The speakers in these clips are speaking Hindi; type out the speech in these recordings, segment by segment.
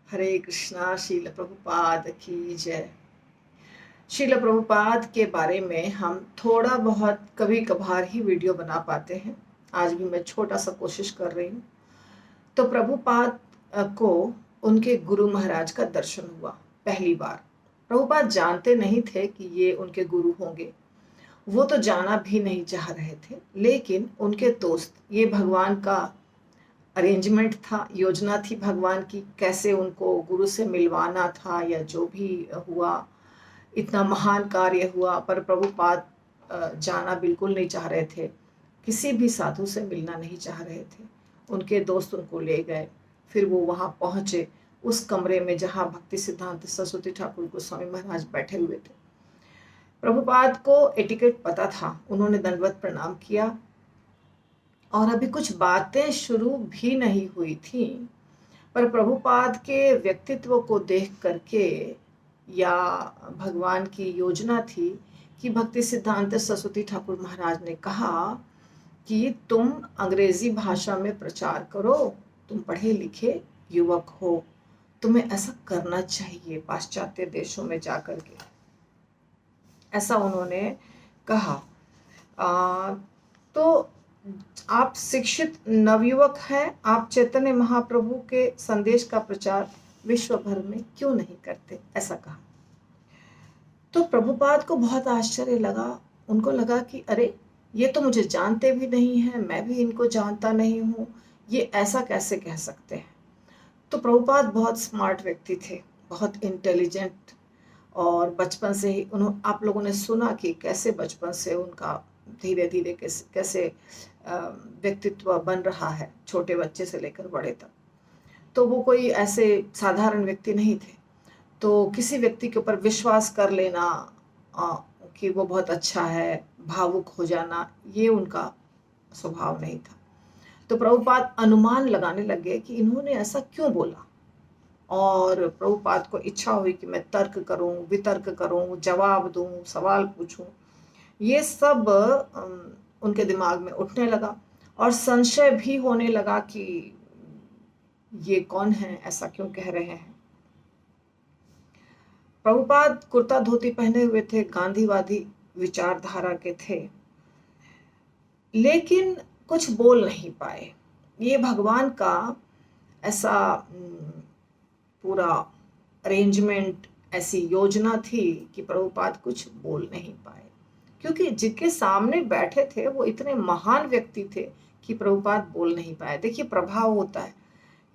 हरे कृष्णा। शील प्रभुपाद की जय। शील प्रभुपाद के बारे में हम थोड़ा बहुत कभी कभार ही वीडियो बना पाते हैं। आज भी मैं छोटा सा कोशिश कर रही हूँ। तो प्रभुपाद को उनके गुरु महाराज का दर्शन हुआ पहली बार। प्रभुपाद जानते नहीं थे कि ये उनके गुरु होंगे, वो तो जाना भी नहीं चाह रहे थे, लेकिन उनके दोस्त, ये भगवान का अरेंजमेंट था, योजना थी भगवान की, कैसे उनको गुरु से मिलवाना था या जो भी हुआ, इतना महान कार्य हुआ। पर प्रभुपाद जाना बिल्कुल नहीं चाह रहे थे, किसी भी साधु से मिलना नहीं चाह रहे थे। उनके दोस्त उनको ले गए। फिर वो वहाँ पहुँचे उस कमरे में जहाँ भक्ति सिद्धांत सरस्वती ठाकुर गोस्वामी महाराज बैठे हुए थे। प्रभुपाद को एटिकेट पता था, उन्होंने दंडवत प्रणाम किया और अभी कुछ बातें शुरू भी नहीं हुई थी, पर प्रभुपाद के व्यक्तित्व को देख करके, या भगवान की योजना थी कि भक्ति सिद्धांत सरस्वती ठाकुर महाराज ने कहा कि तुम अंग्रेजी भाषा में प्रचार करो, तुम पढ़े लिखे युवक हो, तुम्हें ऐसा करना चाहिए पाश्चात्य देशों में जाकर के, ऐसा उन्होंने कहा। तो आप शिक्षित नवयुवक हैं, आप चैतन्य महाप्रभु के संदेश का प्रचार विश्व भर में क्यों नहीं करते, ऐसा कहा। तो प्रभुपाद को बहुत आश्चर्य लगा। उनको लगा कि अरे, ये तो मुझे जानते भी नहीं है, मैं भी इनको जानता नहीं हूँ, ये ऐसा कैसे कह सकते हैं। तो प्रभुपाद बहुत स्मार्ट व्यक्ति थे, बहुत इंटेलिजेंट, और बचपन से ही आप लोगों ने सुना कि कैसे बचपन से उनका धीरे धीरे कैसे व्यक्तित्व बन रहा है, छोटे बच्चे से लेकर बड़े तक। तो वो कोई ऐसे साधारण व्यक्ति नहीं थे। तो किसी व्यक्ति के ऊपर विश्वास कर लेना कि वो बहुत अच्छा है, भावुक हो जाना, ये उनका स्वभाव नहीं था। तो प्रभुपाद अनुमान लगाने लगे कि इन्होंने ऐसा क्यों बोला, और प्रभुपाद को इच्छा हुई कि मैं तर्क करूं, वितर्क करूं, जवाब दूं, सवाल पूछूं। ये सब उनके दिमाग में उठने लगा, और संशय भी होने लगा कि ये कौन है, ऐसा क्यों कह रहे हैं। प्रभुपाद कुर्ता धोती पहने हुए थे, गांधीवादी विचारधारा के थे, लेकिन कुछ बोल नहीं पाए। ये भगवान का ऐसा पूरा अरेंजमेंट, ऐसी योजना थी कि प्रभुपाद कुछ बोल नहीं पाए, क्योंकि जिनके सामने बैठे थे वो इतने महान व्यक्ति थे कि प्रभुपाद बोल नहीं पाए। देखिए, प्रभाव होता है।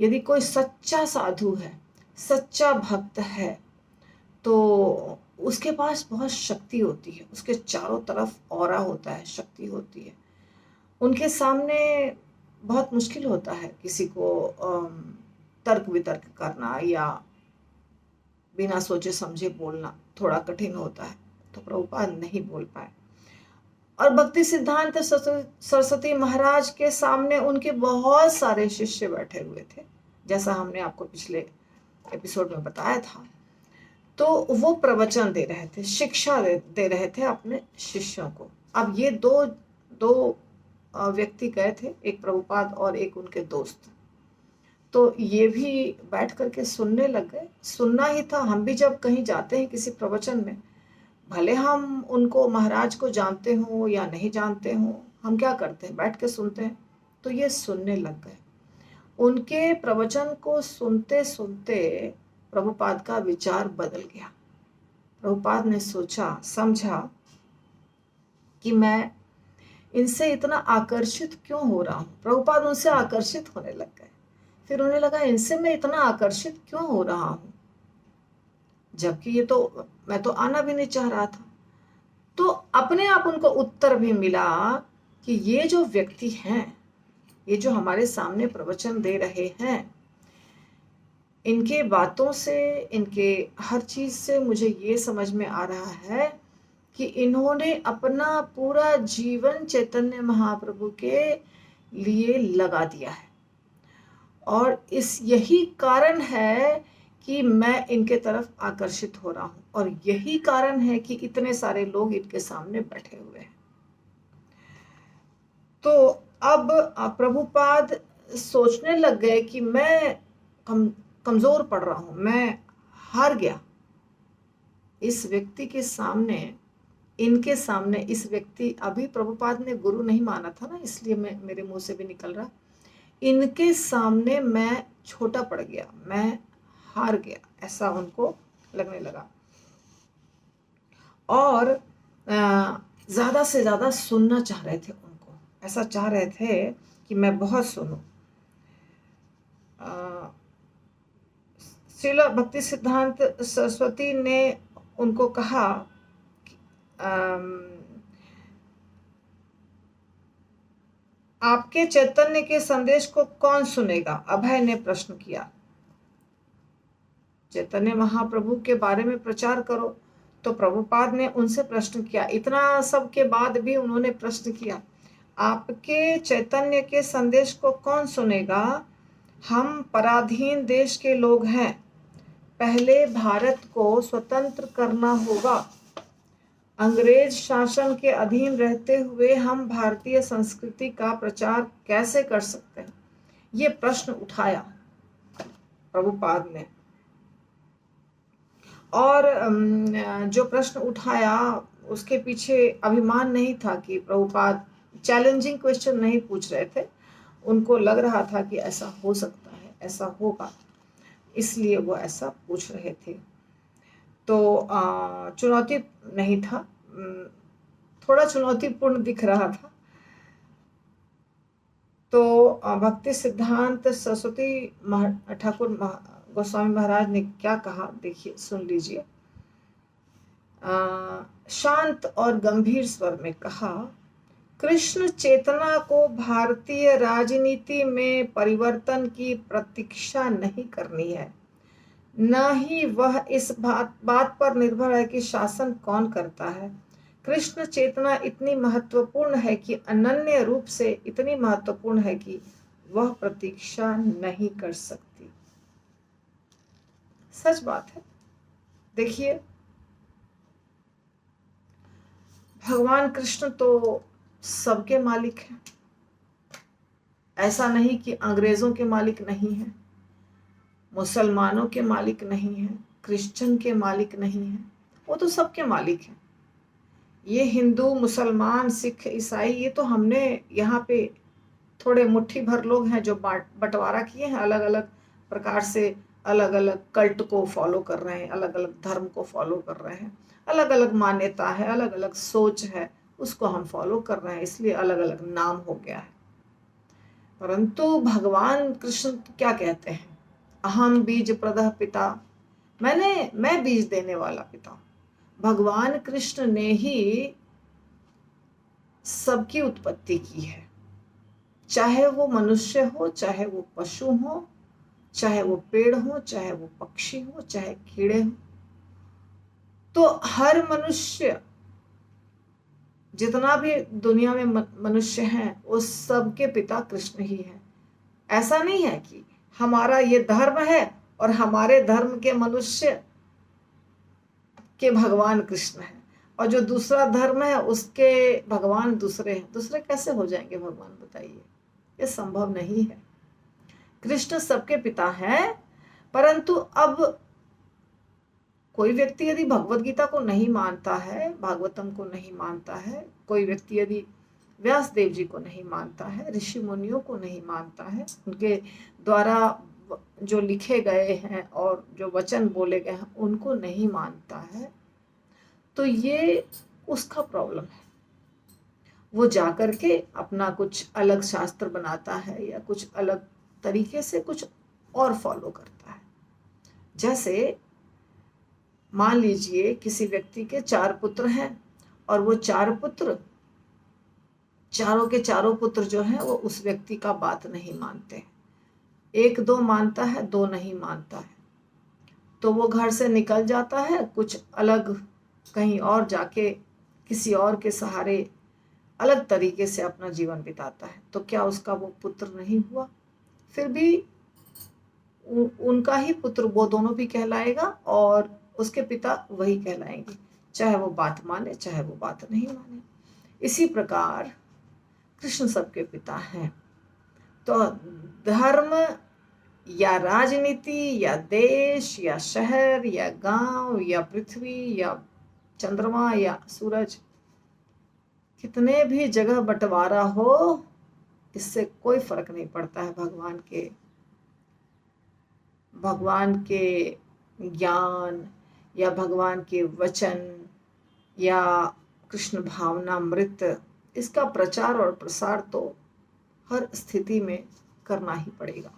यदि कोई सच्चा साधु है, सच्चा भक्त है, तो उसके पास बहुत शक्ति होती है, उसके चारों तरफ ऑरा होता है, शक्ति होती है। उनके सामने बहुत मुश्किल होता है किसी को तर्क वितर्क करना या बिना सोचे समझे बोलना, थोड़ा कठिन होता है। तो प्रभुपाद नहीं बोल पाए। और भक्ति सिद्धांत सरस्वती महाराज के सामने उनके बहुत सारे शिष्य बैठे हुए थे, जैसा हमने आपको पिछले एपिसोड में बताया था। तो वो प्रवचन दे रहे थे, शिक्षा दे रहे थे अपने शिष्यों को। अब ये दो व्यक्ति गए थे, एक प्रभुपाद और एक उनके दोस्त। तो ये भी बैठ करके सुनने लग गए। सुनना ही था। हम भी जब कहीं जाते हैं किसी प्रवचन में, भले हम उनको महाराज को जानते हो या नहीं जानते हो, हम क्या करते हैं, बैठ के सुनते हैं। तो ये सुनने लग गए। उनके प्रवचन को सुनते सुनते प्रभुपाद का विचार बदल गया। प्रभुपाद ने सोचा, समझा कि मैं इनसे इतना आकर्षित क्यों हो रहा हूँ। प्रभुपाद उनसे आकर्षित होने लग गए। फिर उन्हें लगा, इनसे मैं इतना आकर्षित क्यों हो रहा हूँ, जबकि ये तो, मैं तो आना भी नहीं चाह रहा था। तो अपने आप उनको उत्तर भी मिला कि ये जो व्यक्ति हैं, ये जो हमारे सामने प्रवचन दे रहे हैं, इनके बातों से, इनके हर चीज से मुझे ये समझ में आ रहा है कि इन्होंने अपना पूरा जीवन चैतन्य महाप्रभु के लिए लगा दिया है, और यही कारण है कि मैं इनके तरफ आकर्षित हो रहा हूं, और यही कारण है कि इतने सारे लोग इनके सामने बैठे हुए हैं। तो अब प्रभुपाद सोचने लग गए कि मैं कमजोर पड़ रहा हूं, मैं हार गया। इस व्यक्ति के सामने, इनके सामने, इस व्यक्ति, अभी प्रभुपाद ने गुरु नहीं माना था ना, इसलिए मैं, मेरे मुंह से भी निकल रहा, इनके सामने मैं छोटा पड़ गया, मैं हार गया, ऐसा उनको लगने लगा। और ज्यादा से ज्यादा सुनना चाह रहे थे उनको, ऐसा चाह रहे थे कि मैं बहुत सुनूं। श्रील भक्ति सिद्धांत सरस्वती ने उनको कहा, आपके चैतन्य के संदेश को कौन सुनेगा? अभय ने प्रश्न किया। चैतन्य महाप्रभु के बारे में प्रचार करो। तो प्रभुपाद ने उनसे प्रश्न किया, इतना सब के बाद भी उन्होंने प्रश्न किया, आपके चैतन्य के संदेश को कौन सुनेगा? हम पराधीन देश के लोग हैं, पहले भारत को स्वतंत्र करना होगा। अंग्रेज शासन के अधीन रहते हुए हम भारतीय संस्कृति का प्रचार कैसे कर सकते हैं? ये प्रश्न उठाया प्रभुपाद ने। और जो प्रश्न उठाया उसके पीछे अभिमान नहीं था कि प्रभुपाद चैलेंजिंग क्वेश्चन नहीं पूछ रहे थे, उनको लग रहा था कि ऐसा हो सकता है, ऐसा होगा, इसलिए वो ऐसा पूछ रहे थे। तो चुनौती नहीं था, थोड़ा चुनौतीपूर्ण दिख रहा था। तो भक्ति सिद्धांत सरस्वती ठाकुर गोस्वामी महाराज ने क्या कहा, देखिए, सुन लीजिए। शांत और गंभीर स्वर में कहा, कृष्ण चेतना को भारतीय राजनीति में परिवर्तन की प्रतीक्षा नहीं करनी है, न ही वह इस बात पर निर्भर है कि शासन कौन करता है। कृष्ण चेतना इतनी महत्वपूर्ण है कि अनन्य रूप से इतनी महत्वपूर्ण है कि वह प्रतीक्षा नहीं कर सकती। सच बात है। देखिए, भगवान कृष्ण तो सबके मालिक हैं। ऐसा नहीं कि अंग्रेजों के मालिक नहीं हैं, मुसलमानों के मालिक नहीं हैं, क्रिश्चियन के मालिक नहीं हैं, वो तो सबके मालिक हैं। ये हिंदू, मुसलमान, सिख, ईसाई, ये तो हमने यहाँ पे थोड़े मुट्ठी भर लोग हैं जो बंटवारा किए हैं, अलग अलग प्रकार से अलग अलग कल्ट को फॉलो कर रहे हैं, अलग अलग धर्म को फॉलो कर रहे हैं, अलग अलग मान्यता है, अलग अलग सोच है, उसको हम फॉलो कर रहे हैं, इसलिए अलग अलग नाम हो गया है। परंतु भगवान कृष्ण क्या कहते हैं? अहम बीज प्रदः पिता, मैं बीज देने वाला पिता। भगवान कृष्ण ने ही सबकी उत्पत्ति की है, चाहे वो मनुष्य हो, चाहे वो पशु हो, चाहे वो पेड़ हो, चाहे वो पक्षी हो, चाहे कीड़े हो। तो हर मनुष्य, जितना भी दुनिया में मनुष्य हैं, वो सबके पिता कृष्ण ही है। ऐसा नहीं है कि हमारा ये धर्म है और हमारे धर्म के मनुष्य के भगवान कृष्ण है, और जो दूसरा धर्म है उसके भगवान दूसरे हैं। दूसरे कैसे हो जाएंगे भगवान, बताइए? ये संभव नहीं है। कृष्ण सबके पिता हैं, परंतु अब कोई व्यक्ति यदि भगवत गीता को नहीं मानता है, भागवतम को नहीं मानता है, कोई व्यक्ति यदि व्यास देव जी को नहीं मानता है, ऋषि मुनियों को नहीं मानता है, उनके द्वारा जो लिखे गए हैं और जो वचन बोले गए हैं उनको नहीं मानता है, तो ये उसका प्रॉब्लम है। वो जाकर के अपना कुछ अलग शास्त्र बनाता है या कुछ अलग तरीके से कुछ और फॉलो करता है। जैसे मान लीजिए किसी व्यक्ति के 4 पुत्र हैं और वो 4 पुत्र, चारों के चारों पुत्र जो हैं वो उस व्यक्ति का बात नहीं मानते। 1-2 मानता है, 2 नहीं मानता है, तो वो घर से निकल जाता है, कुछ अलग कहीं और जाके किसी और के सहारे अलग तरीके से अपना जीवन बिताता है। तो क्या उसका वो पुत्र नहीं हुआ? फिर भी उनका ही पुत्र वो दोनों भी कहलाएगा और उसके पिता वही कहलाएंगे, चाहे वो बात माने चाहे वो बात नहीं माने। इसी प्रकार कृष्ण सबके पिता हैं। तो धर्म या राजनीति या देश या शहर या गांव या पृथ्वी या चंद्रमा या सूरज, कितने भी जगह बंटवारा हो, इससे कोई फर्क नहीं पड़ता है। भगवान के ज्ञान या भगवान के वचन या कृष्ण भावनामृत, इसका प्रचार और प्रसार तो हर स्थिति में करना ही पड़ेगा,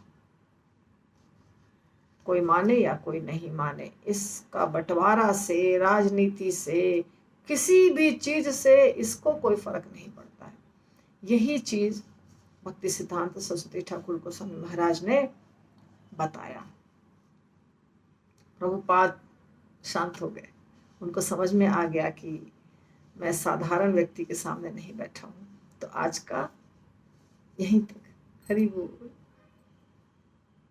कोई माने या कोई नहीं माने। इसका बंटवारा से, राजनीति से, किसी भी चीज से इसको कोई फर्क नहीं पड़ता है। यही चीज भक्ति सिद्धांत सरस्वती ठाकुर गोस्वामी महाराज ने बताया। प्रभुपाद शांत हो गए, उनको समझ में आ गया कि मैं साधारण व्यक्ति के सामने नहीं बैठा हूं। तो आज का यहीं तक। हरि बोल।